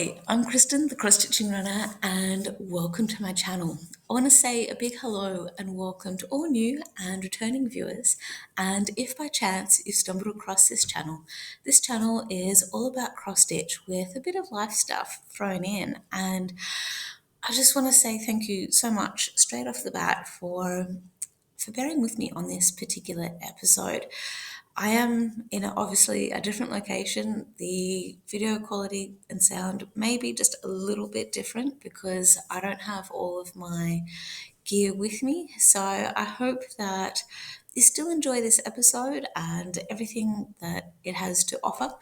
Hi, I'm Kristen, the Cross Stitching Runner, and welcome to my channel. I want to say a big hello and welcome to all new and returning viewers. And if by chance you stumbled across this channel is all about cross stitch with a bit of life stuff thrown in. And I just want to say thank you so much straight off the bat for bearing with me on this particular episode. I am in obviously a different location. The video quality and sound may be just a little bit different because I don't have all of my gear with me. So I hope that you still enjoy this episode and everything that it has to offer.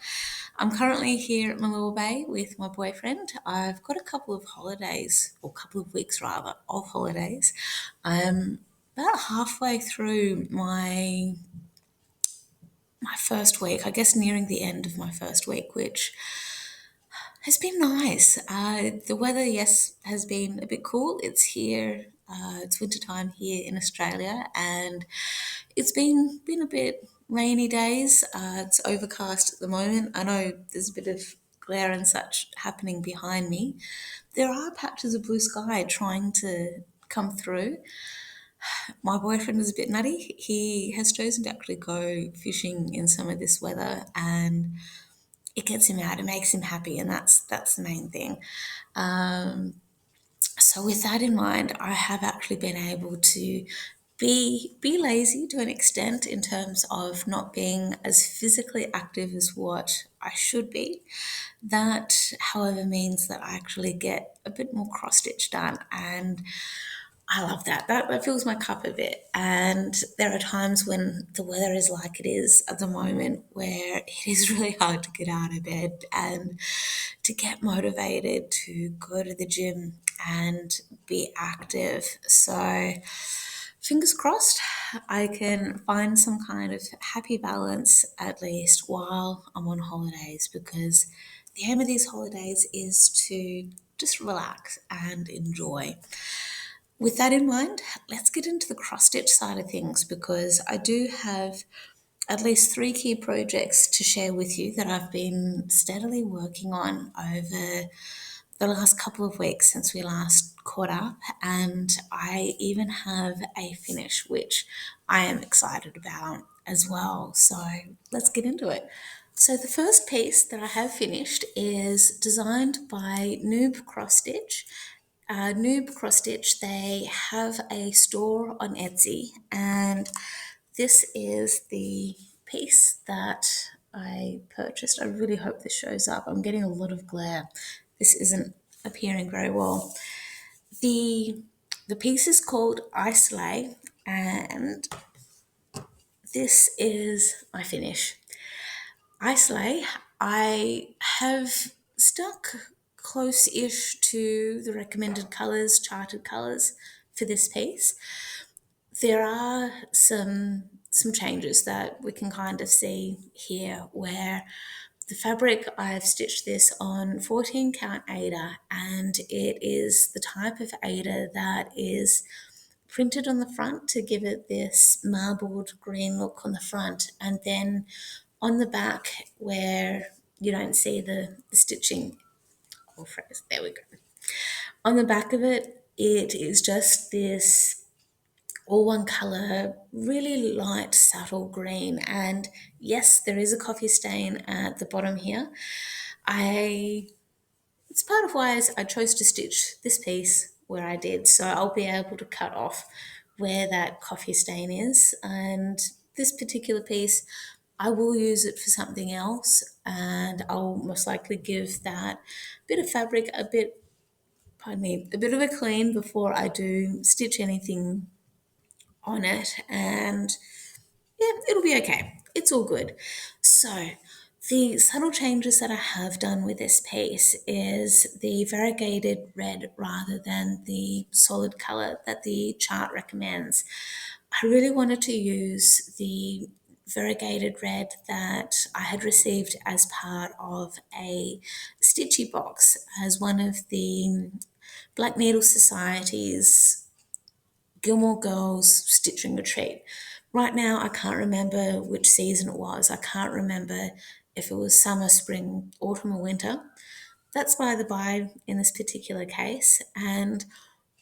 I'm currently here at Malua Bay with my boyfriend. I've got a couple of holidays, or couple of weeks rather, of holidays. I'm about halfway through my first week, I guess nearing the end of my first week, which has been nice. The weather, yes, has been a bit cool. It's here, it's wintertime here in Australia, and it's been a bit rainy days. It's overcast at the moment. I know there's a bit of glare and such happening behind me. There are patches of blue sky trying to come through. My boyfriend is a bit nutty. He has chosen to actually go fishing in some of this weather, and it gets him out. It makes him happy, and that's the main thing. So with that in mind, I have actually been able to be lazy to an extent in terms of not being as physically active as what I should be. That, however, means that I actually get a bit more cross stitch done, and I love that. That fills my cup a bit. And there are times when the weather is like it is at the moment where it is really hard to get out of bed and to get motivated to go to the gym and be active. So, fingers crossed, I can find some kind of happy balance at least while I'm on holidays, because the aim of these holidays is to just relax and enjoy. With that in mind, let's get into the cross stitch side of things, because I do have at least three key projects to share with you that I've been steadily working on over the last couple of weeks since we last caught up, and I even have a finish which I am excited about as well. So let's get into it. So the first piece that I have finished is designed by Noob Cross Stitch. Noob Cross Stitch, they have a store on Etsy, and this is the piece that I purchased. I really hope this shows up. I'm getting a lot of glare. This isn't appearing very well. The the piece is called Isolate, and this is my finish. Isolate, I have stuck close-ish to the recommended colours, charted colours for this piece. There are some changes that we can kind of see here, where the fabric, I've stitched this on 14 count Aida, and it is the type of Aida that is printed on the front to give it this marbled green look on the front, and then on the back where you don't see the stitching or phrase, there we go. On the back of it, it is just this all one color, really light, subtle green. And yes, there is a coffee stain at the bottom here. It's part of why I chose to stitch this piece where I did, so I'll be able to cut off where that coffee stain is. And this particular piece, I will use it for something else, and I'll most likely give that bit of fabric a bit of a clean before I do stitch anything on it, and yeah, it'll be okay. It's all good. So, the subtle changes that I have done with this piece is the variegated red rather than the solid colour that the chart recommends. I really wanted to use the variegated red that I had received as part of a stitchy box as one of the Black Needle Society's Gilmore Girls stitching retreat. Right now, I can't remember which season it was. I can't remember if it was summer, spring, autumn, or winter. that's by the by in this particular case. And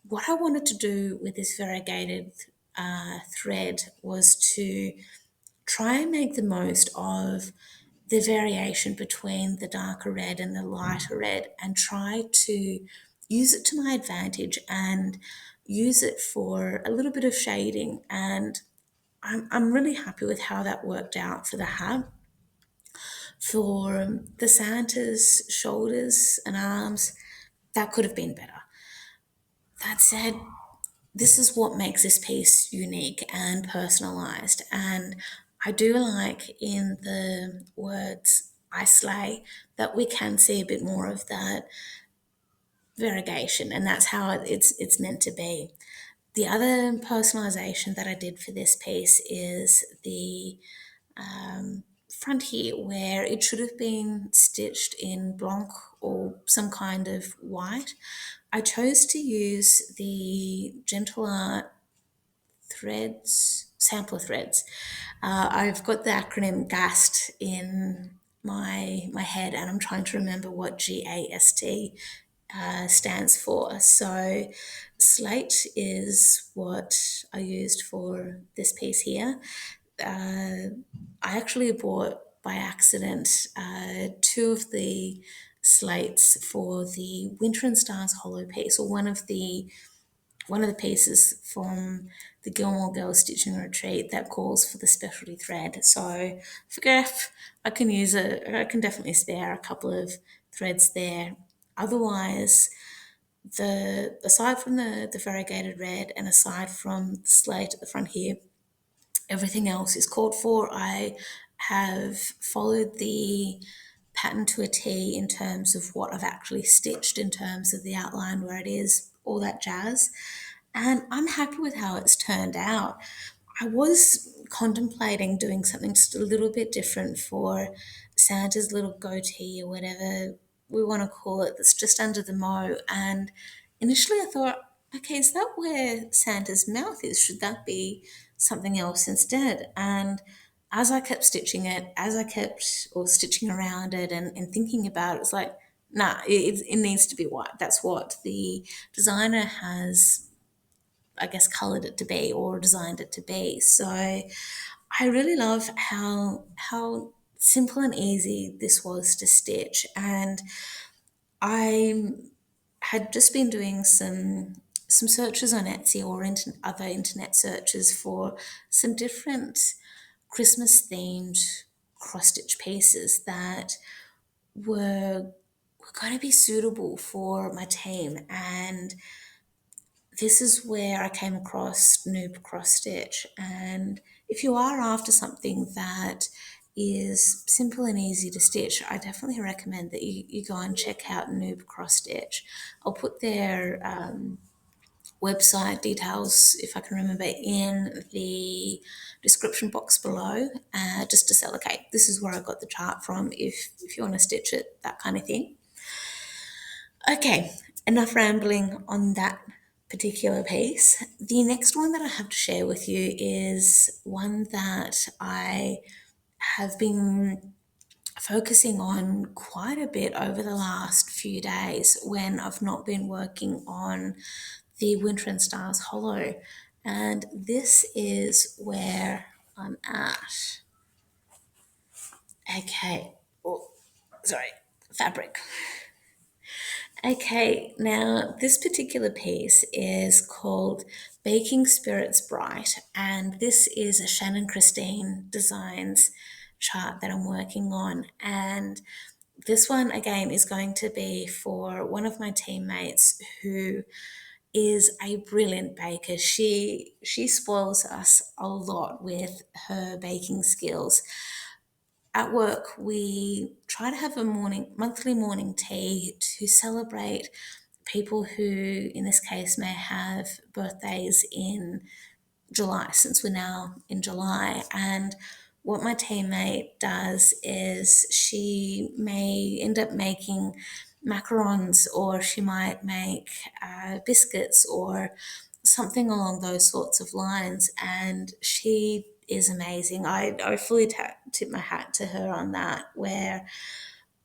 what I wanted to do with this variegated thread was to try and make the most of the variation between the darker red and the lighter red and try to use it to my advantage and use it for a little bit of shading. And I'm really happy with how that worked out for the hat. For the Santa's shoulders and arms, that could have been better. That said, this is what makes this piece unique and personalized. And I do like in the words I slay that we can see a bit more of that variegation, and that's how it's meant to be. The other personalization that I did for this piece is the front here, where it should have been stitched in blanc or some kind of white. I chose to use the Gentle Art threads, sampler threads. I've got the acronym GAST in my head, and I'm trying to remember what GAST stands for. So slate is what I used for this piece here. I actually bought by accident two of the slates for the Winter and Stars Hollow piece, or one of the pieces from the Gilmore Girls Stitching Retreat that calls for the specialty thread. So I figure if I can use it, I can definitely spare a couple of threads there. Otherwise, the aside from the variegated red and aside from the slate at the front here, everything else is called for. I have followed the pattern to a T in terms of what I've actually stitched, in terms of the outline where it is, all that jazz. And I'm happy with how it's turned out. I was contemplating doing something just a little bit different for Santa's little goatee or whatever we want to call it, that's just under the mo. And initially I thought, okay, is that where Santa's mouth is? Should that be something else instead? And as I kept stitching it, as I kept or stitching around it and thinking about it, it's like, nah, it needs to be white. That's what the designer has, I guess, coloured it to be or designed it to be. So I really love how simple and easy this was to stitch. And I had just been doing some searches on Etsy or other internet searches for some different Christmas themed cross stitch pieces that were going to be suitable for my team. And this is where I came across Noob Cross Stitch. And if you are after something that is simple and easy to stitch, I definitely recommend that you go and check out Noob Cross Stitch. I'll put their website details, if I can remember, in the description box below, just to say, okay, this is where I got the chart from if you want to stitch it, that kind of thing. Okay, enough rambling on that particular piece. The next one that I have to share with you is one that I have been focusing on quite a bit over the last few days when I've not been working on the Winter and Stars Hollow. And this is where I'm at. Okay. Oh, sorry. Fabric. Okay, now this particular piece is called Baking Spirits Bright, and this is a Shannon Christine Designs chart that I'm working on. And this one, again, is going to be for one of my teammates who is a brilliant baker. She spoils us a lot with her baking skills. At work, we try to have a monthly morning tea to celebrate people who, in this case, may have birthdays in July, since we're now in July. And what my teammate does is she may end up making macarons, or she might make biscuits or something along those sorts of lines. And she is amazing. I fully tip my hat to her on that, where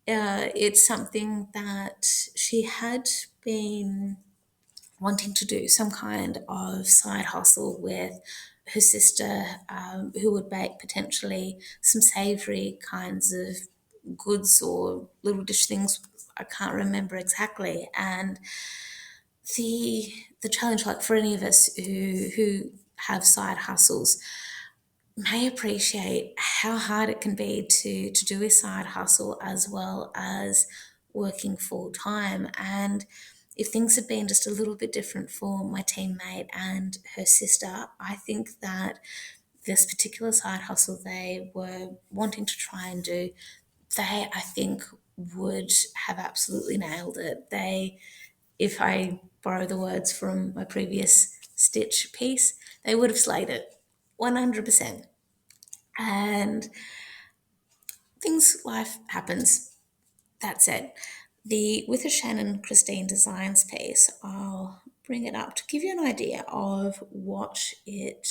It's something that she had been wanting to do some kind of side hustle with her sister, who would bake potentially some savory kinds of goods or little dish things. I can't remember exactly. And the challenge, like for any of us who have side hustles, may appreciate how hard it can be to do a side hustle as well as working full time. And if things had been just a little bit different for my teammate and her sister, I think that this particular side hustle they were wanting to try and do, they, I think, would have absolutely nailed it. They, if I borrow the words from my previous Stitch piece, they would have slayed it 100%. And things, life happens. That said, the with the Shannon Christine Designs piece, I'll bring it up to give you an idea of what it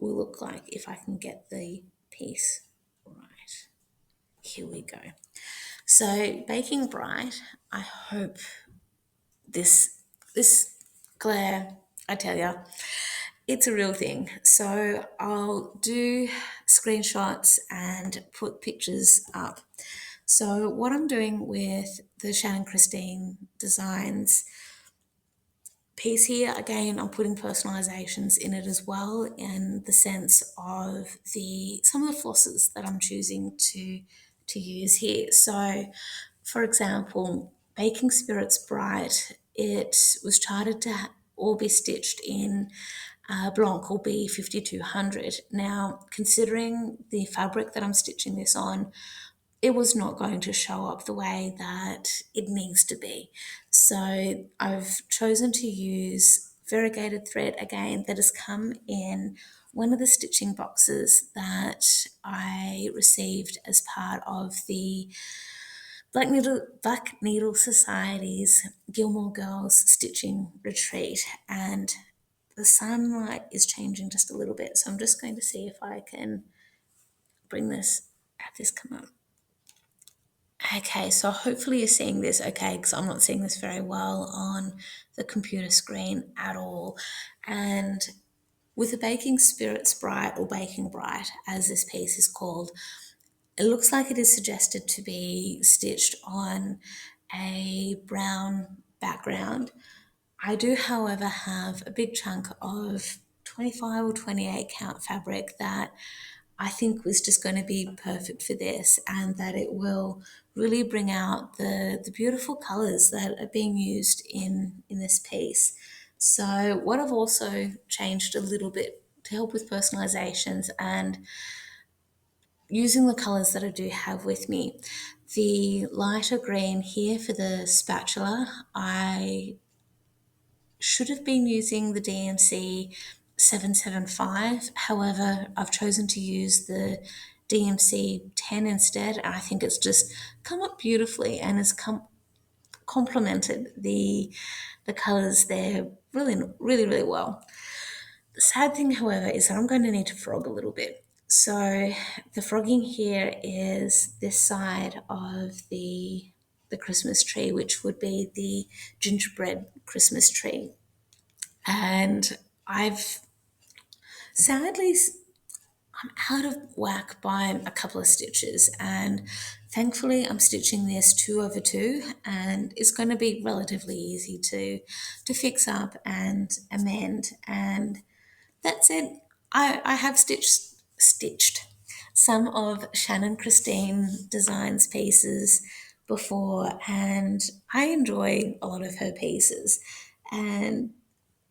will look like if I can get the piece right. Here we go. So baking bright, I hope this glare, I tell you, it's a real thing. So I'll do screenshots and put pictures up. So what I'm doing with the Shannon Christine Designs piece here, again, I'm putting personalizations in it as well, in the sense of the some of the flosses that I'm choosing to use here. So, for example, Baking Spirits Bright, it was charted to all be stitched in Blanc or B5200. Now, considering the fabric that I'm stitching this on, it was not going to show up the way that it needs to be. So I've chosen to use variegated thread again that has come in one of the stitching boxes that I received as part of the Black Needle Society's Gilmore Girls stitching retreat. And the sunlight is changing just a little bit. So I'm just going to see if I can have this come up. Okay, so hopefully you're seeing this okay, because I'm not seeing this very well on the computer screen at all. And with the Baking Spirits Bright, or Baking Bright as this piece is called, it looks like it is suggested to be stitched on a brown background. I do, however, have a big chunk of 25 or 28 count fabric that I think was just going to be perfect for this, and that it will really bring out the beautiful colours that are being used in this piece. So what I've also changed a little bit to help with personalizations and using the colours that I do have with me, the lighter green here for the spatula, I should have been using the DMC 775. However, I've chosen to use the DMC 10 instead, and I think it's just come up beautifully and has complemented the colours there really, really, really well. The sad thing, however, is that I'm going to need to frog a little bit. So the frogging here is this side of the Christmas tree, which would be the gingerbread Christmas tree. And I've sadly, I'm out of whack by a couple of stitches, and thankfully I'm stitching this 2/2, and it's going to be relatively easy to fix up and amend. And that said, I have stitched some of Shannon Christine Designs pieces before, and I enjoy a lot of her pieces. And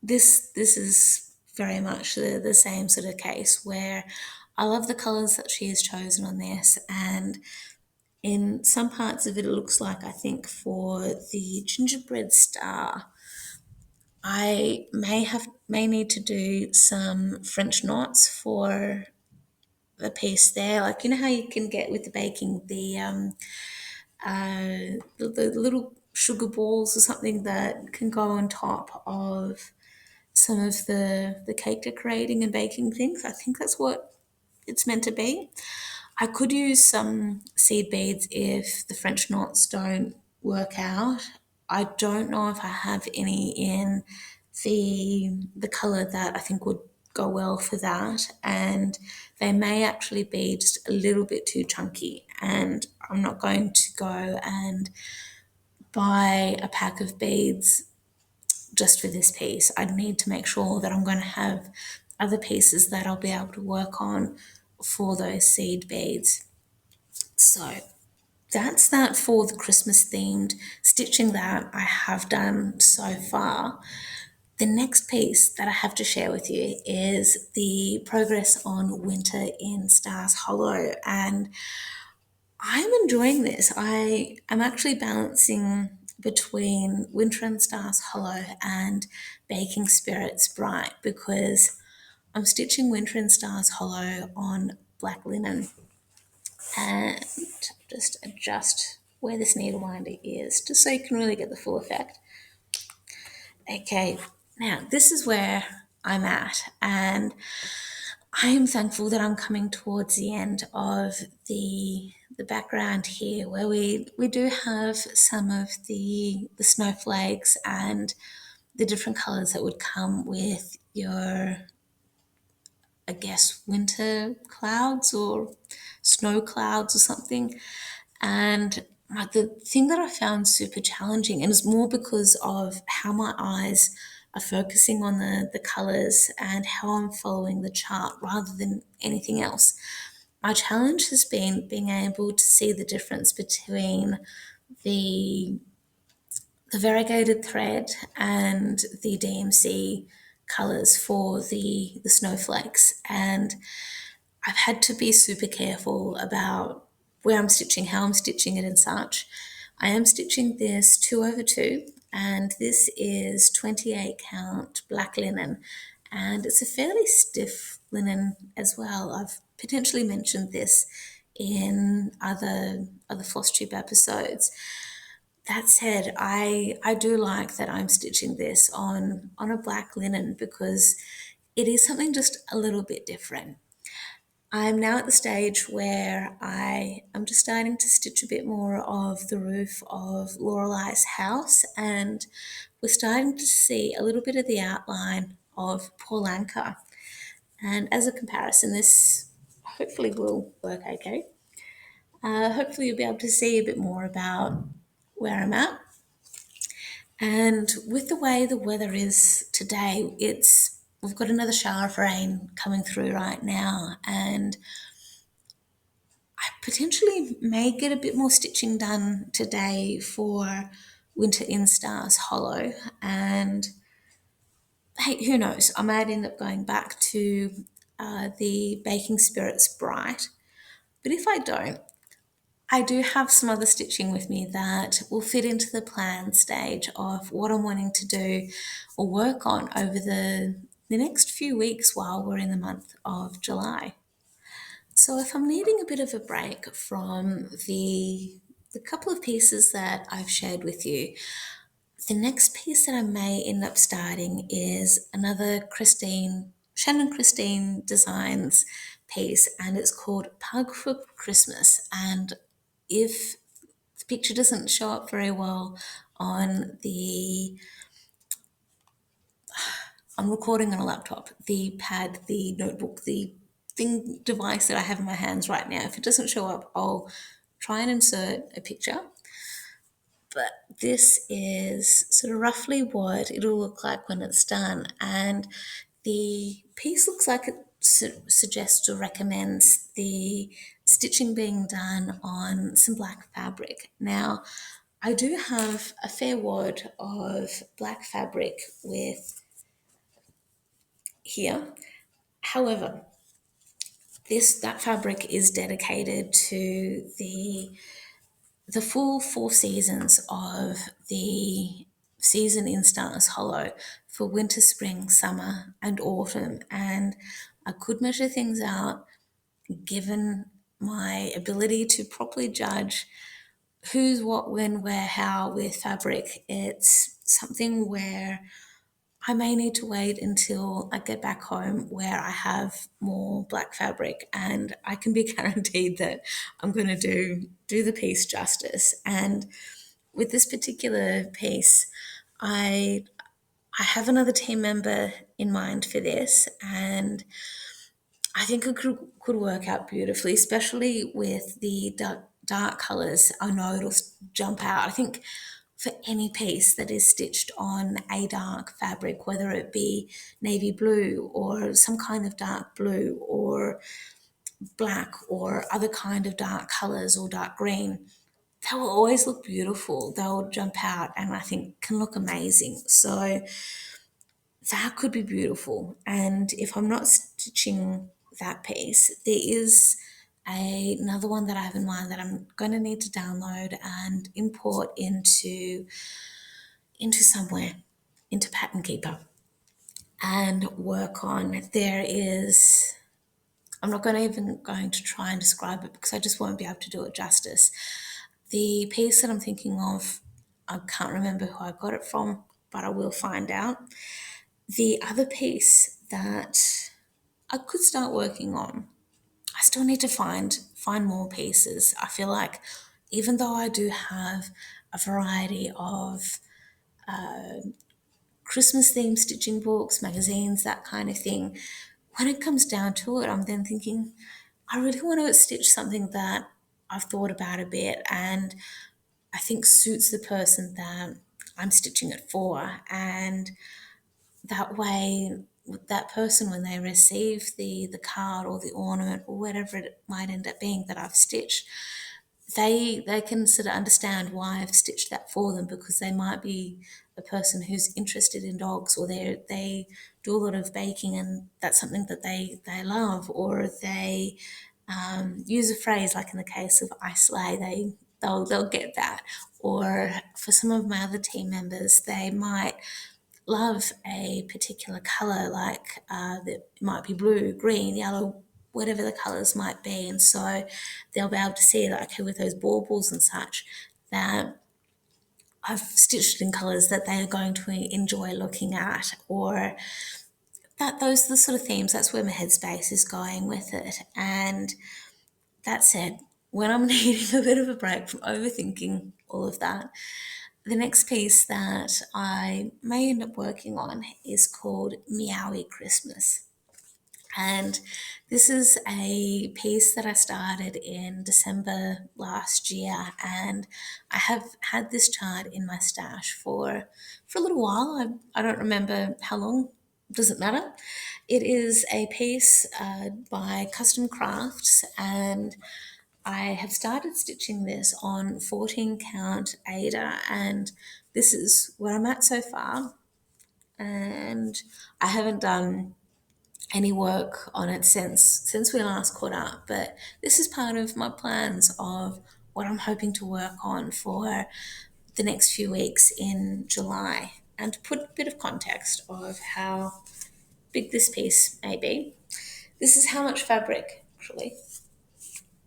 this is very much the same sort of case where I love the colours that she has chosen on this, and in some parts of it, it looks like, I think for the gingerbread star, I may need to do some French knots for the piece there. Like, you know how you can get with the baking the little sugar balls or something that can go on top of some of the cake decorating and baking things. I think that's what it's meant to be. I could use some seed beads if the French knots don't work out. I don't know if I have any in the colour that I think would go well for that, and they may actually be just a little bit too chunky, and I'm not going to go and buy a pack of beads just for this piece. I need to make sure that I'm going to have other pieces that I'll be able to work on for those seed beads. So that's that for the Christmas themed stitching that I have done so far. The next piece that I have to share with you is the progress on Winter in Stars Hollow, and I'm enjoying this. I am actually balancing between Winter and Stars Hollow and Baking Spirits Bright because I'm stitching Winter and Stars Hollow on black linen, and just adjust where this needle winder is just so you can really get the full effect. Okay, now this is where I'm at, and I am thankful that I'm coming towards the end of the background here where we do have some of the snowflakes and the different colours that would come with your, I guess, winter clouds or snow clouds or something. And the thing that I found super challenging, and it's more because of how my eyes are focusing on the colours and how I'm following the chart rather than anything else. My challenge has been being able to see the difference between the the variegated thread and the DMC colours for the snowflakes. And I've had to be super careful about where I'm stitching, how I'm stitching it, and such. I am stitching this 2/2, and this is 28 count black linen, and it's a fairly stiff linen as well. I've potentially mentioned this in other Flosstube episodes. That said, I do like that I'm stitching this on a black linen because it is something just a little bit different. I'm now at the stage where I am just starting to stitch a bit more of the roof of Lorelei's house, and we're starting to see a little bit of the outline of Paul Anka. And as a comparison, this hopefully will work okay. Hopefully you'll be able to see a bit more about where I'm at. And with the way the weather is today, we've got another shower of rain coming through right now, and I potentially may get a bit more stitching done today for Winter in Stars Hollow. And hey, who knows? I might end up going back to the Baking Spirits Bright. But if I don't, I do have some other stitching with me that will fit into the plan stage of what I'm wanting to do or work on over the next few weeks while we're in the month of July. So if I'm needing a bit of a break from the couple of pieces that I've shared with you, the next piece that I may end up starting is another Shannon Christine Designs piece, and it's called Pug for Christmas. And if the picture doesn't show up very well on I'm recording on a laptop, the pad, the notebook, the thing device that I have in my hands right now. If it doesn't show up, I'll try and insert a picture. But this is sort of roughly what it'll look like when it's done. And the piece looks like it suggests or recommends the stitching being done on some black fabric. Now, I do have a fair wad of black fabric with here. However, that fabric is dedicated to the full 4 seasons of the season in Stars Hollow for winter, spring, summer, and autumn. And I could measure things out given my ability to properly judge who's what, when, where, how with fabric. It's something where I may need to wait until I get back home where I have more black fabric and I can be guaranteed that I'm going to do the piece justice. And with this particular piece, I I have another team member in mind for this, and I think it could work out beautifully, especially with the dark colors. I know it'll jump out. I think for any piece that is stitched on a dark fabric, whether it be navy blue or some kind of dark blue or black or other kind of dark colors or dark green, they will always look beautiful. They'll jump out and I think can look amazing. So that could be beautiful. And if I'm not stitching that piece, there is another one that I have in mind that I'm going to need to download and import into somewhere, into Pattern Keeper, and work on. There is. I'm not going to even going to try and describe it because I just won't be able to do it justice. The piece that I'm thinking of, I can't remember who I got it from, but I will find out. The other piece that I could start working on, I still need to find more pieces. I feel like even though I do have a variety of Christmas themed stitching books, magazines, that kind of thing, when it comes down to it, I'm then thinking, I really want to stitch something that I've thought about a bit and I think suits the person that I'm stitching it for. And that way, that person, when they receive the card or the ornament or whatever it might end up being that I've stitched, they can sort of understand why I've stitched that for them, because they might be a person who's interested in dogs, or they do a lot of baking and that's something that they love, or they use a phrase like in the case of I slay, they'll get that. Or for some of my other team members, they might love a particular color, like that might be blue, green, yellow, whatever the colors might be. And so they'll be able to see, like, okay, with those baubles and such, that I've stitched in colors that they are going to enjoy looking at, or that those are the sort of themes. That's where my headspace is going with it. And that said, when I'm needing a bit of a break from overthinking all of that, the next piece that I may end up working on is called Meowie Christmas. And this is a piece that I started in December last year, and I have had this chart in my stash for a little while. I don't remember how long. Doesn't matter. It is a piece by Custom Crafts, and I have started stitching this on 14 count Ada, and this is where I'm at so far. And I haven't done any work on it since we last caught up, but this is part of my plans of what I'm hoping to work on for the next few weeks in July. And to put a bit of context of how big this piece may be, this is how much fabric actually.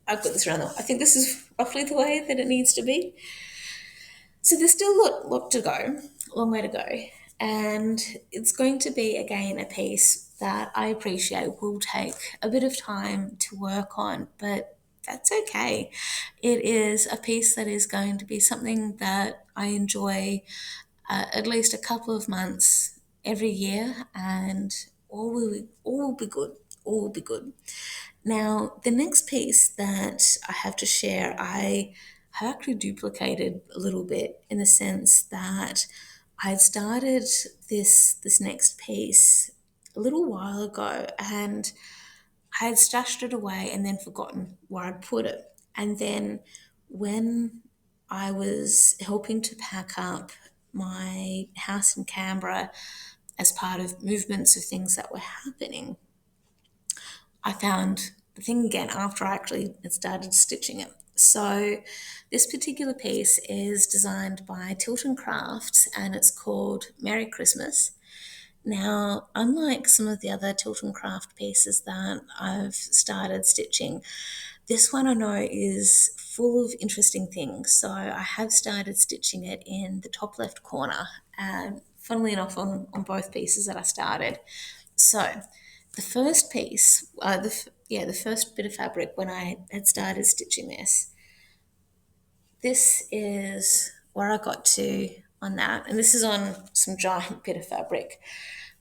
I've got this around. I think this is roughly the way that it needs to be. So there's still a lot to go, a long way to go. And it's going to be, again, a piece that I appreciate will take a bit of time to work on, but that's okay. It is a piece that is going to be something that I enjoy at least a couple of months every year, and all will be good. All will be good. Now, the next piece that I have to share, I have actually duplicated a little bit in the sense that I had started this next piece a little while ago, and I had stashed it away and then forgotten where I'd put it. And then when I was helping to pack up my house in Canberra as part of movements of things that were happening, I found the thing again after I actually had started stitching it. So this particular piece is designed by Tilton Crafts and it's called Merry Christmas. Now, unlike some of the other Tilton Craft pieces that I've started stitching, this one I know is full of interesting things. So I have started stitching it in the top left corner. And funnily enough, on both pieces that I started. So the first piece, the first bit of fabric when I had started stitching this is where I got to on that. And this is on some giant bit of fabric,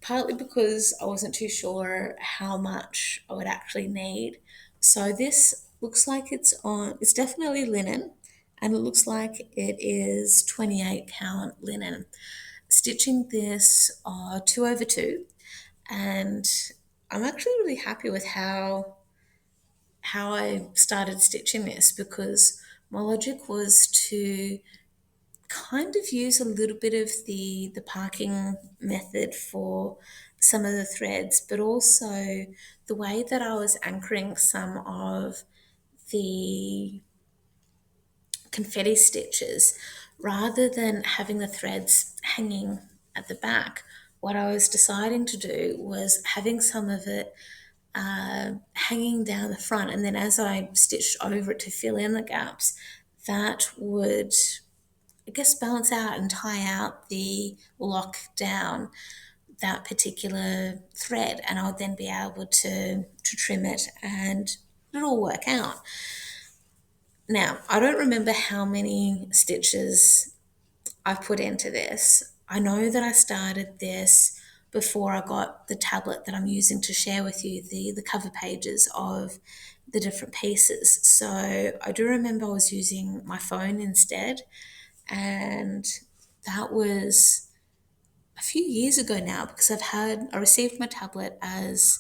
partly because I wasn't too sure how much I would actually need. So this looks like it's definitely linen, and it looks like it is 28 count linen. Stitching this 2/2, and I'm actually really happy with how I started stitching this, because my logic was to kind of use a little bit of the parking method for some of the threads, but also the way that I was anchoring some of the confetti stitches, rather than having the threads hanging at the back. What I was deciding to do was having some of it hanging down the front, and then as I stitched over it to fill in the gaps, that would, I guess, balance out and tie out the lock down that particular thread, and I would then be able to trim it and it'll work out. Now, I don't remember how many stitches I've put into this. I know that I started this before I got the tablet that I'm using to share with you the cover pages of the different pieces. So I do remember I was using my phone instead, and that was a few years ago now, because I received my tablet as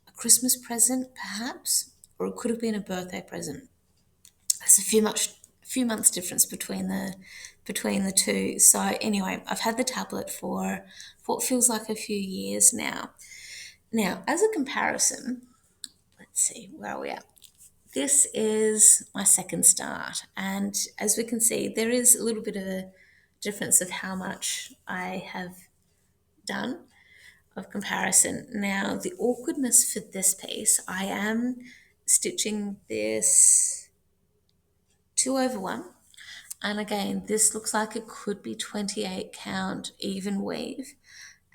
a Christmas present perhaps, or it could have been a birthday present. There's a few months difference between the two. So anyway, I've had the tablet for what feels like a few years now. Now, as a comparison, let's see, where are we at? This is my second start, and as we can see, there is a little bit of a difference of how much I have done of comparison. Now, the awkwardness for this piece, I am stitching this 2/1. And again, this looks like it could be 28 count even weave.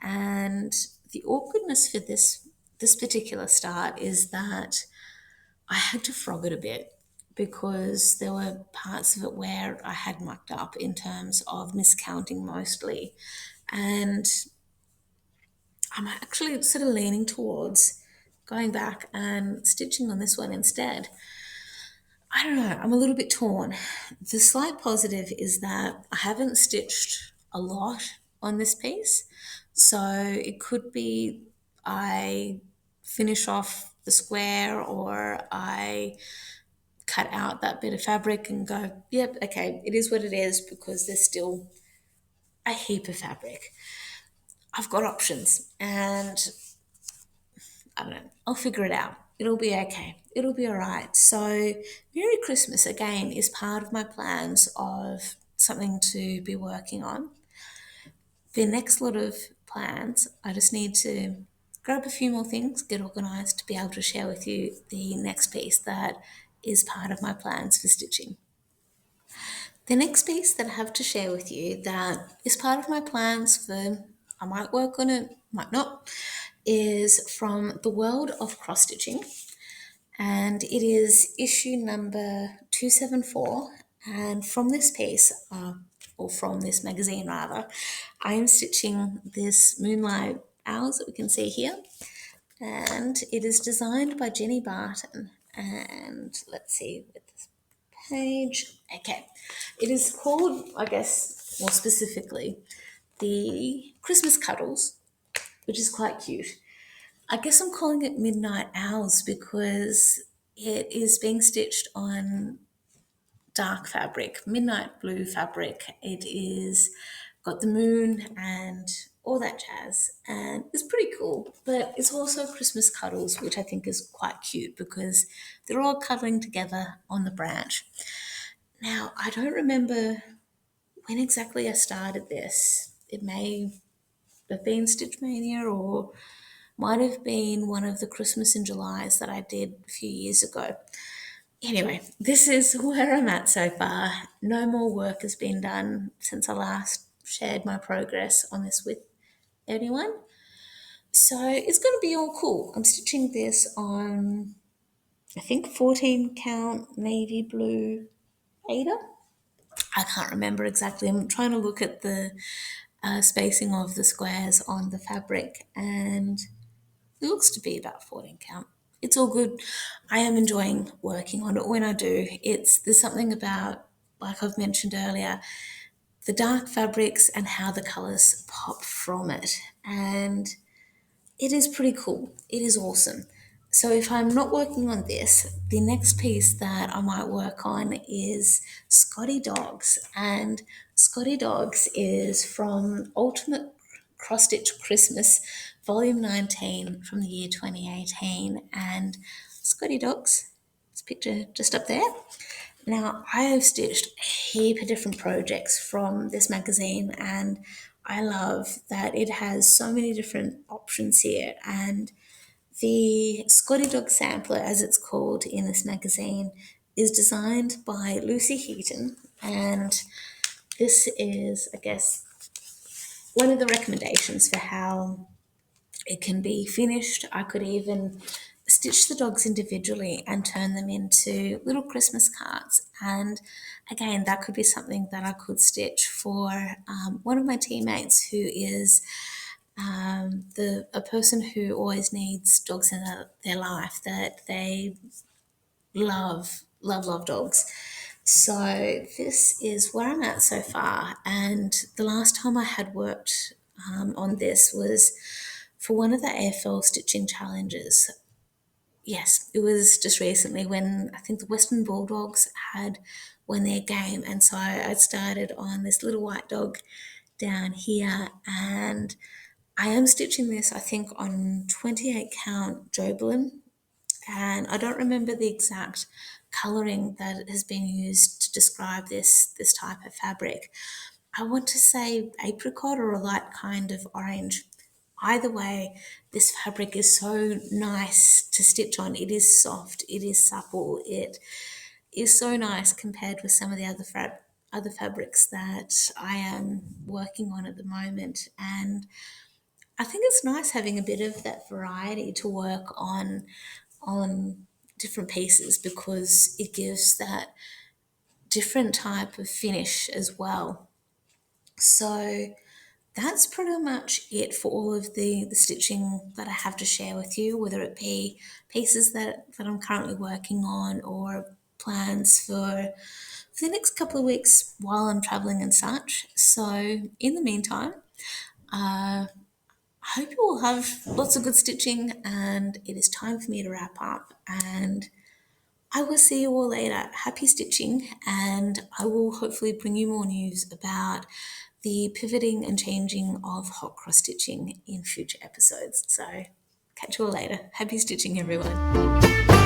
And the awkwardness for this particular start is that I had to frog it a bit, because there were parts of it where I had mucked up in terms of miscounting mostly. And I'm actually sort of leaning towards going back and stitching on this one instead. I don't know, I'm a little bit torn. The slight positive is that I haven't stitched a lot on this piece. So it could be I finish off the square, or I cut out that bit of fabric and go, yep, okay, it is what it is, because there's still a heap of fabric. I've got options, and I don't know, I'll figure it out. It'll be okay. It'll be all right. So, Merry Christmas again is part of my plans of something to be working on. The next lot of plans, I just need to grab a few more things, get organised to be able to share with you the next piece that is part of my plans for stitching. The next piece that I have to share with you that is part of my plans for, I might work on it, might not, is from the world of cross stitching, and it is issue number 274. And from this piece, or from this magazine rather, I am stitching this Moonlight Owls that we can see here, and it is designed by Jenny Barton. And let's see with this page. Okay, it is called, I guess, more specifically, the Christmas Cuddles, which is quite cute. I guess I'm calling it Midnight Owls because it is being stitched on dark fabric, midnight blue fabric. It is got the moon and all that jazz, and it's pretty cool. But it's also Christmas Cuddles, which I think is quite cute because they're all cuddling together on the branch. Now, I don't remember when exactly I started this. It may have been Stitch Mania, or might have been one of the Christmas in Julys that I did a few years ago. Anyway, this is where I'm at so far. No more work has been done since I last shared my progress on this with anyone. So it's going to be all cool. I'm stitching this on, I think, 14 count navy blue Ada. I can't remember exactly. I'm trying to look at the spacing of the squares on the fabric, and it looks to be about 14 count. It's all good. I am enjoying working on it when I do. There's something about, like I've mentioned earlier, the dark fabrics and how the colours pop from it. And it is pretty cool. It is awesome. So if I'm not working on this, the next piece that I might work on is Scotty Dogs. And Scotty Dogs is from Ultimate Cross Stitch Christmas, Volume 19 from the year 2018. And Scotty Dogs, this picture just up there. Now, I have stitched a heap of different projects from this magazine, and I love that it has so many different options here. And the Scotty Dog Sampler, as it's called in this magazine, is designed by Lucy Heaton, and this is, I guess, one of the recommendations for how it can be finished. I could even stitch the dogs individually and turn them into little Christmas cards. And again, that could be something that I could stitch for one of my teammates who is a person who always needs dogs in their life, that they love dogs. So this is where I'm at so far. And the last time I had worked on this was for one of the AFL stitching challenges. Yes, it was just recently when I think the Western Bulldogs had won their game. And so I started on this little white dog down here, and I am stitching this, I think, on 28 count Jobelan, and I don't remember the exact colouring that has been used to describe this type of fabric. I want to say apricot or a light kind of orange. Either way, this fabric is so nice to stitch on. It is soft, it is supple, it is so nice compared with some of the other fabrics that I am working on at the moment. And I think it's nice having a bit of that variety to work on different pieces, because it gives that different type of finish as well. So that's pretty much it for all of the stitching that I have to share with you, whether it be pieces that I'm currently working on or plans for the next couple of weeks while I'm traveling and such. So in the meantime, I hope you all have lots of good stitching, and it is time for me to wrap up, and I will see you all later. Happy stitching, and I will hopefully bring you more news about the pivoting and changing of hot cross stitching in future episodes. So catch you all later. Happy stitching, everyone.